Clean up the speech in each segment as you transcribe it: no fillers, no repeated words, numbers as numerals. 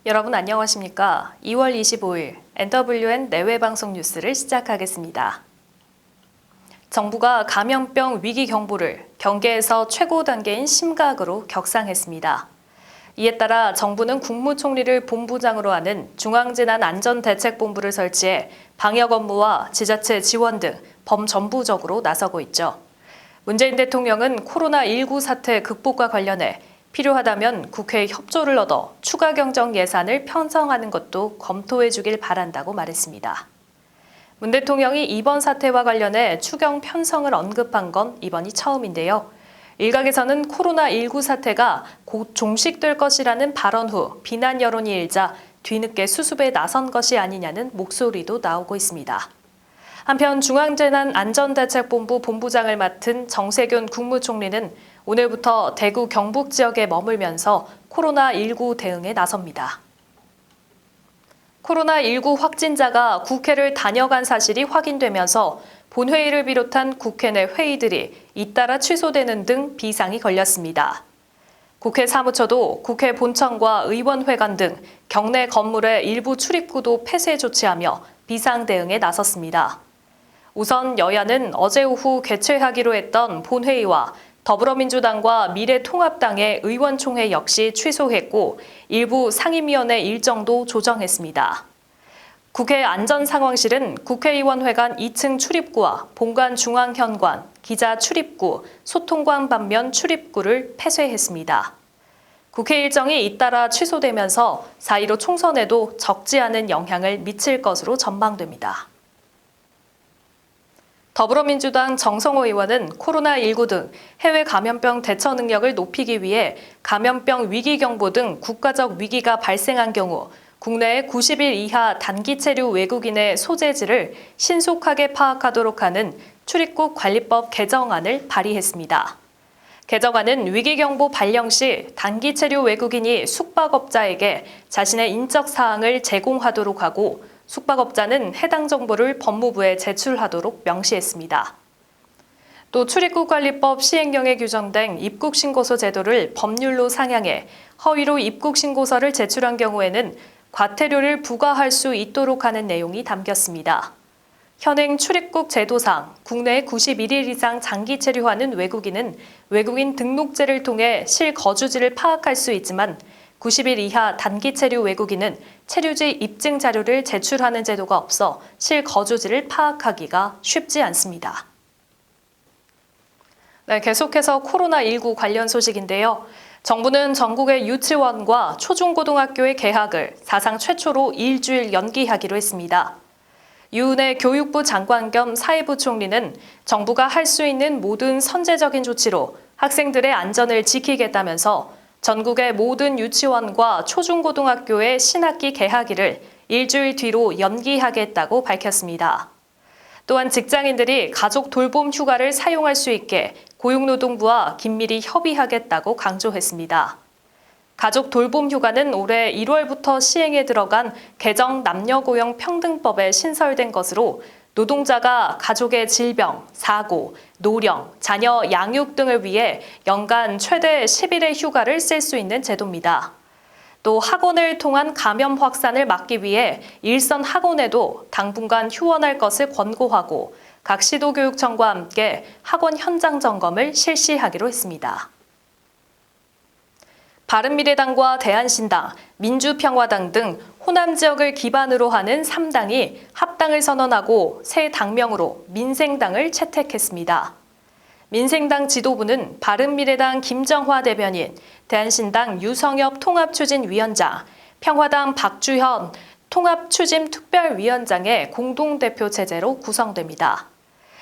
여러분 안녕하십니까? 2월 25일 NWN 내외 방송 뉴스를 시작하겠습니다. 정부가 감염병 위기 경보를 경계에서 최고 단계인 심각으로 격상했습니다. 이에 따라 정부는 국무총리를 본부장으로 하는 중앙재난안전대책본부를 설치해 방역 업무와 지자체 지원 등 범정부적으로 나서고 있죠. 문재인 대통령은 코로나19 사태 극복과 관련해 필요하다면 국회의 협조를 얻어 추가 경정 예산을 편성하는 것도 검토해 주길 바란다고 말했습니다. 문 대통령이 이번 사태와 관련해 추경 편성을 언급한 건 이번이 처음인데요. 일각에서는 코로나19 사태가 곧 종식될 것이라는 발언 후 비난 여론이 일자 뒤늦게 수습에 나선 것이 아니냐는 목소리도 나오고 있습니다. 한편 중앙재난안전대책본부 본부장을 맡은 정세균 국무총리는 오늘부터 대구 경북 지역에 머물면서 코로나19 대응에 나섭니다. 코로나19 확진자가 국회를 다녀간 사실이 확인되면서 본회의를 비롯한 국회 내 회의들이 잇따라 취소되는 등 비상이 걸렸습니다. 국회 사무처도 국회 본청과 의원회관 등 경내 건물의 일부 출입구도 폐쇄 조치하며 비상 대응에 나섰습니다. 우선 여야는 어제 오후 개최하기로 했던 본회의와 더불어민주당과 미래통합당의 의원총회 역시 취소했고 일부 상임위원회 일정도 조정했습니다. 국회 안전상황실은 국회의원회관 2층 출입구와 본관 중앙현관, 기자 출입구, 소통관 반면 출입구를 폐쇄했습니다. 국회 일정이 잇따라 취소되면서 4.15 총선에도 적지 않은 영향을 미칠 것으로 전망됩니다. 더불어민주당 정성호 의원은 코로나19 등 해외 감염병 대처 능력을 높이기 위해 감염병 위기경보 등 국가적 위기가 발생한 경우 국내에 90일 이하 단기 체류 외국인의 소재지를 신속하게 파악하도록 하는 출입국 관리법 개정안을 발의했습니다. 개정안은 위기경보 발령 시 단기 체류 외국인이 숙박업자에게 자신의 인적 사항을 제공하도록 하고 숙박업자는 해당 정보를 법무부에 제출하도록 명시했습니다. 또 출입국관리법 시행령에 규정된 입국신고서 제도를 법률로 상향해 허위로 입국신고서를 제출한 경우에는 과태료를 부과할 수 있도록 하는 내용이 담겼습니다. 현행 출입국 제도상 국내에 91일 이상 장기 체류하는 외국인은 외국인 등록제를 통해 실거주지를 파악할 수 있지만 90일 이하 단기 체류 외국인은 체류지 입증 자료를 제출하는 제도가 없어 실거주지를 파악하기가 쉽지 않습니다. 계속해서 코로나19 관련 소식인데요. 정부는 전국의 유치원과 초중고등학교의 개학을 사상 최초로 일주일 연기하기로 했습니다. 유은혜 교육부 장관 겸 사회부 총리는 정부가 할 수 있는 모든 선제적인 조치로 학생들의 안전을 지키겠다면서 전국의 모든 유치원과 초중고등학교의 신학기 개학일을 일주일 뒤로 연기하겠다고 밝혔습니다. 또한 직장인들이 가족 돌봄 휴가를 사용할 수 있게 고용노동부와 긴밀히 협의하겠다고 강조했습니다. 가족 돌봄 휴가는 올해 1월부터 시행에 들어간 개정 남녀고용평등법에 신설된 것으로 노동자가 가족의 질병, 사고, 노령, 자녀 양육 등을 위해 연간 최대 10일의 휴가를 쓸 수 있는 제도입니다. 또 학원을 통한 감염 확산을 막기 위해 일선 학원에도 당분간 휴원할 것을 권고하고 각 시도교육청과 함께 학원 현장 점검을 실시하기로 했습니다. 바른미래당과 대한신당, 민주평화당 등 호남 지역을 기반으로 하는 3당이 합당을 선언하고 새 당명으로 민생당을 채택했습니다. 민생당 지도부는 바른미래당 김정화 대변인, 대한신당 유성엽 통합추진위원장, 평화당 박주현 통합추진특별위원장의 공동대표 체제로 구성됩니다.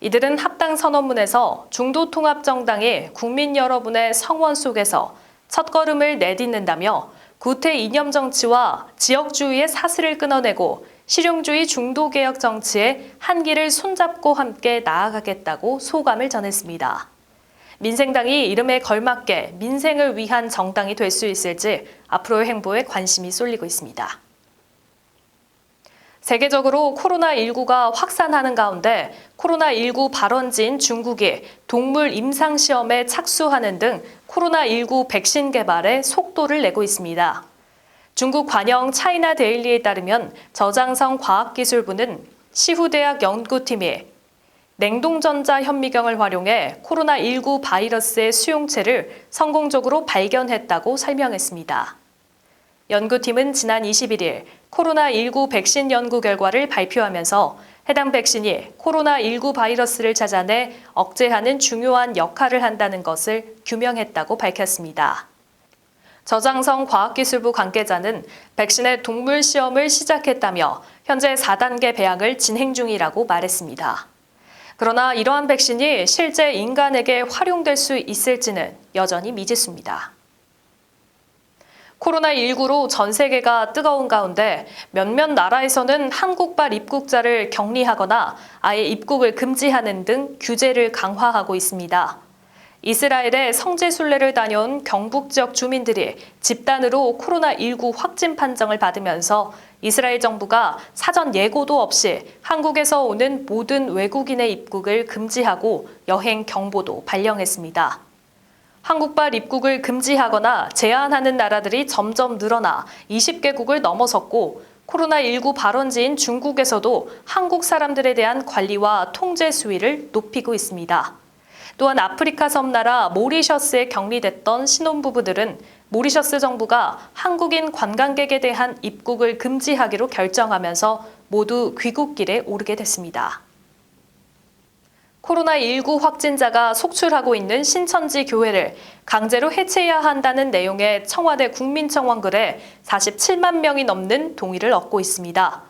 이들은 합당 선언문에서 중도통합정당이 국민 여러분의 성원 속에서 첫걸음을 내딛는다며 구태 이념 정치와 지역주의의 사슬을 끊어내고 실용주의 중도개혁 정치의 한기를 손잡고 함께 나아가겠다고 소감을 전했습니다. 민생당이 이름에 걸맞게 민생을 위한 정당이 될 수 있을지 앞으로의 행보에 관심이 쏠리고 있습니다. 세계적으로 코로나19가 확산하는 가운데 코로나19 발원지인 중국이 동물 임상시험에 착수하는 등 코로나19 백신 개발에 속도를 내고 있습니다. 중국 관영 차이나 데일리에 따르면 저장성 과학기술부는 시후대학 연구팀이 냉동전자 현미경을 활용해 코로나19 바이러스의 수용체를 성공적으로 발견했다고 설명했습니다. 연구팀은 지난 21일 코로나19 백신 연구 결과를 발표하면서 해당 백신이 코로나19 바이러스를 찾아내 억제하는 중요한 역할을 한다는 것을 규명했다고 밝혔습니다. 저장성 과학기술부 관계자는 백신의 동물 시험을 시작했다며 현재 4단계 배양을 진행 중이라고 말했습니다. 그러나 이러한 백신이 실제 인간에게 활용될 수 있을지는 여전히 미지수입니다. 코로나19로 전 세계가 뜨거운 가운데 몇몇 나라에서는 한국발 입국자를 격리하거나 아예 입국을 금지하는 등 규제를 강화하고 있습니다. 이스라엘의 성지순례를 다녀온 경북 지역 주민들이 집단으로 코로나19 확진 판정을 받으면서 이스라엘 정부가 사전 예고도 없이 한국에서 오는 모든 외국인의 입국을 금지하고 여행 경보도 발령했습니다. 한국발 입국을 금지하거나 제한하는 나라들이 점점 늘어나 20개국을 넘어섰고 코로나19 발원지인 중국에서도 한국 사람들에 대한 관리와 통제 수위를 높이고 있습니다. 또한 아프리카 섬나라 모리셔스에 격리됐던 신혼부부들은 모리셔스 정부가 한국인 관광객에 대한 입국을 금지하기로 결정하면서 모두 귀국길에 오르게 됐습니다. 코로나19 확진자가 속출하고 있는 신천지 교회를 강제로 해체해야 한다는 내용의 청와대 국민청원 글에 47만 명이 넘는 동의를 얻고 있습니다.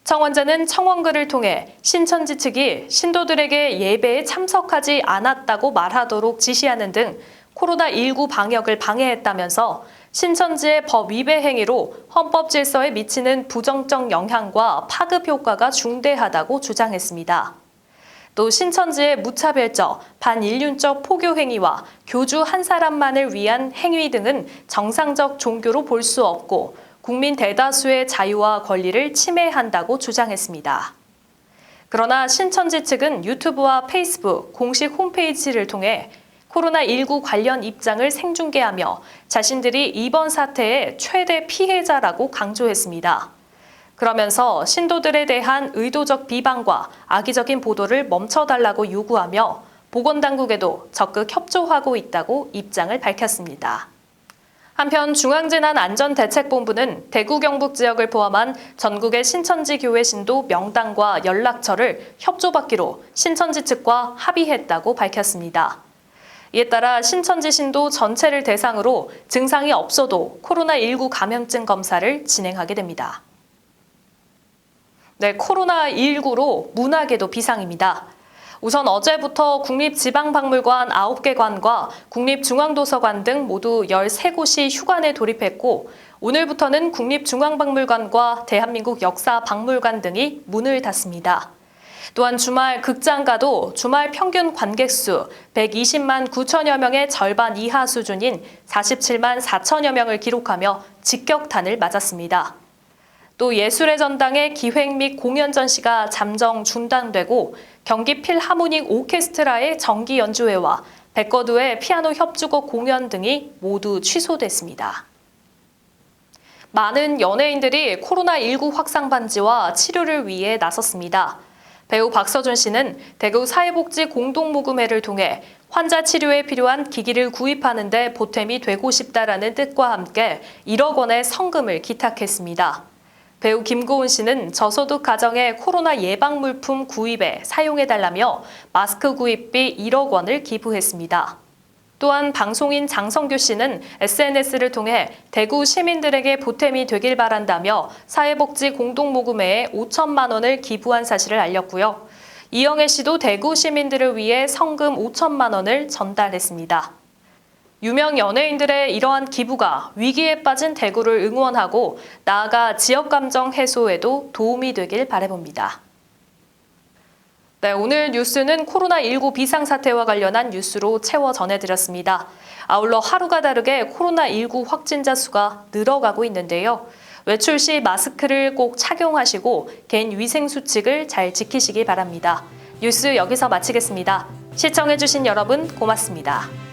청원자는 청원글을 통해 신천지 측이 신도들에게 예배에 참석하지 않았다고 말하도록 지시하는 등 코로나19 방역을 방해했다면서 신천지의 법 위배 행위로 헌법 질서에 미치는 부정적 영향과 파급 효과가 중대하다고 주장했습니다. 또 신천지의 무차별적, 반인륜적 포교 행위와 교주 한 사람만을 위한 행위 등은 정상적 종교로 볼 수 없고 국민 대다수의 자유와 권리를 침해한다고 주장했습니다. 그러나 신천지 측은 유튜브와 페이스북 공식 홈페이지를 통해 코로나19 관련 입장을 생중계하며 자신들이 이번 사태의 최대 피해자라고 강조했습니다. 그러면서 신도들에 대한 의도적 비방과 악의적인 보도를 멈춰달라고 요구하며 보건당국에도 적극 협조하고 있다고 입장을 밝혔습니다. 한편 중앙재난안전대책본부는 대구 경북 지역을 포함한 전국의 신천지 교회 신도 명단과 연락처를 협조받기로 신천지 측과 합의했다고 밝혔습니다. 이에 따라 신천지 신도 전체를 대상으로 증상이 없어도 코로나19 감염증 검사를 진행하게 됩니다. 네, 코로나19로 문화계도 비상입니다. 우선 어제부터 국립지방박물관 9개 관과 국립중앙도서관 등 모두 13곳이 휴관에 돌입했고 오늘부터는 국립중앙박물관과 대한민국 역사박물관 등이 문을 닫습니다. 또한 주말 극장가도 주말 평균 관객수 120만 9천여 명의 절반 이하 수준인 47만 4천여 명을 기록하며 직격탄을 맞았습니다. 또 예술의 전당의 기획 및 공연 전시가 잠정 중단되고 경기 필하모닉 오케스트라의 정기 연주회와 백거두의 피아노 협주곡 공연 등이 모두 취소됐습니다. 많은 연예인들이 코로나19 확산 반지와 치료를 위해 나섰습니다. 배우 박서준 씨는 대구 사회복지 공동모금회를 통해 환자 치료에 필요한 기기를 구입하는 데 보탬이 되고 싶다라는 뜻과 함께 1억 원의 성금을 기탁했습니다. 배우 김고은 씨는 저소득 가정의 코로나 예방 물품 구입에 사용해달라며 마스크 구입비 1억 원을 기부했습니다. 또한 방송인 장성규 씨는 SNS를 통해 대구 시민들에게 보탬이 되길 바란다며 사회복지 공동모금회에 5천만 원을 기부한 사실을 알렸고요. 이영애 씨도 대구 시민들을 위해 성금 5천만 원을 전달했습니다. 유명 연예인들의 이러한 기부가 위기에 빠진 대구를 응원하고 나아가 지역감정 해소에도 도움이 되길 바라봅니다. 네, 오늘 뉴스는 코로나19 비상사태와 관련한 뉴스로 채워 전해드렸습니다. 아울러 하루가 다르게 코로나19 확진자 수가 늘어가고 있는데요. 외출 시 마스크를 꼭 착용하시고 개인 위생 수칙을 잘 지키시기 바랍니다. 뉴스 여기서 마치겠습니다. 시청해주신 여러분 고맙습니다.